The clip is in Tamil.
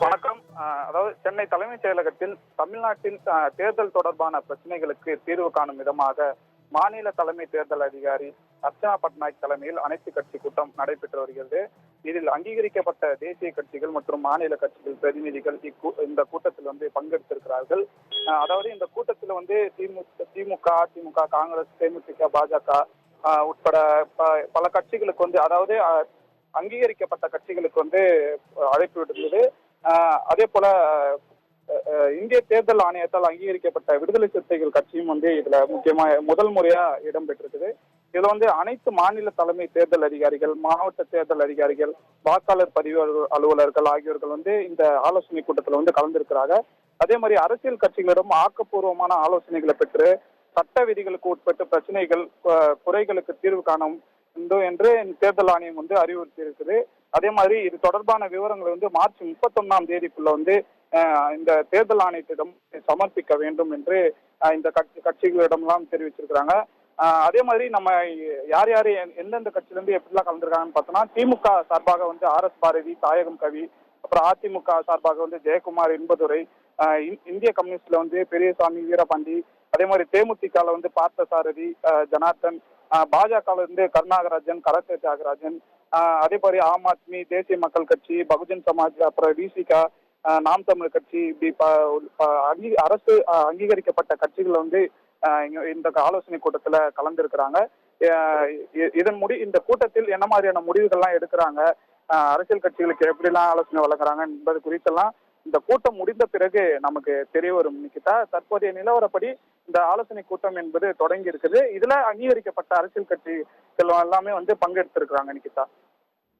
வணக்கம். அதாவது சென்னை தலைமைச் செயலகத்தில் தமிழ்நாட்டில் தேர்தல் தொடர்பான பிரச்சனைகளுக்கு தீர்வு காணும் விதமாக மாநில தலைமை தேர்தல் அதிகாரி அர்ச்சனா பட்நாயக் தலைமையில் அனைத்து கட்சி கூட்டம் நடைபெற்று வருகிறது. இதில் அங்கீகரிக்கப்பட்ட தேசிய கட்சிகள் மற்றும் மாநில கட்சிகள் பிரதிநிதிகள் இந்த கூட்டத்தில் பங்கெடுத்திருக்கிறார்கள். அதாவது இந்த கூட்டத்தில் திமுக, அதிமுக, காங்கிரஸ், தேமுதிக, பாஜக உட்பட பல கட்சிகளுக்கு அதாவது அங்கீகரிக்கப்பட்ட கட்சிகளுக்கு அழைப்பு விடுத்தது. அதே போல இந்திய தேர்தல் ஆணையத்தால் அங்கீகரிக்கப்பட்ட விடுதலை சிறுத்தைகள் கட்சியும் இதுல முக்கியமா முதல் முறையா இடம்பெற்றிருக்குது. இதுல அனைத்து மாநில தலைமை தேர்தல் அதிகாரிகள், மாவட்ட தேர்தல் அதிகாரிகள், வாக்காளர் பதிவு அலுவலர்கள் ஆகியோர்கள் இந்த ஆலோசனை கூட்டத்தில் கலந்திருக்கிறாங்க. அதே மாதிரி அரசியல் கட்சிகளிடம் ஆக்கப்பூர்வமான ஆலோசனைகளை பெற்று சட்ட விதிகளுக்கு உட்பட்டு பிரச்சனைகள், குறைகளுக்கு தீர்வு காணும் என்று தேர்தல் ஆணையம் அறிவுறுத்தி இருக்குது. அதே மாதிரி இது தொடர்பான விவரங்களை மார்ச் 31ஆம் தேதிக்குள்ள இந்த தேர்தல் ஆணையத்திடம் சமர்ப்பிக்க வேண்டும் என்று இந்த கட்சிகளிடம்லாம் தெரிவிச்சிருக்கிறாங்க. அதே மாதிரி நம்ம யார் யார் எந்தெந்த கட்சியிலிருந்து எப்படிலாம் கலந்துருக்காங்கன்னு பார்த்தோம்னா, திமுக சார்பாக RS பாரதி, தாயகம் கவி, அப்புறம் அதிமுக சார்பாக ஜெயக்குமார், இன்பதுரை, இந்திய கம்யூனிஸ்ட்ல பெரியசாமி, வீரபாண்டி, அதே மாதிரி தேமுதிகல பார்த்தசாரதி, ஜனார்த்தன், பாஜகல கருணாகராஜன், கலத்தை தியாகராஜன், அதே மாதிரி ஆம் ஆத்மி, தேசிய மக்கள் கட்சி, பகுஜன் சமாஜ், அப்புறம் விசிகா, நாம் தமிழ் கட்சி, இப்படி அரசு அங்கீகரிக்கப்பட்ட கட்சிகள் இந்த ஆலோசனை கூட்டத்துல கலந்துருக்கிறாங்க. இந்த கூட்டத்தில் என்ன மாதிரியான முடிவுகள்லாம் எடுக்கிறாங்க, அரசியல் கட்சிகளுக்கு எப்படிலாம் ஆலோசனை வழங்குறாங்க என்பது குறித்தெல்லாம் இந்த கூட்டம் முடிந்த பிறகு நமக்கு தெரிய வரும். நிக்கிதா, தற்போதைய நிலவரப்படி இந்த ஆலோசனை கூட்டம் என்பது தொடங்கி இருக்குது. இதுல அங்கீகரிக்கப்பட்ட அரசியல் கட்சிகள் எல்லாமே பங்கெடுத்திருக்கிறாங்க. நிக்கிதா.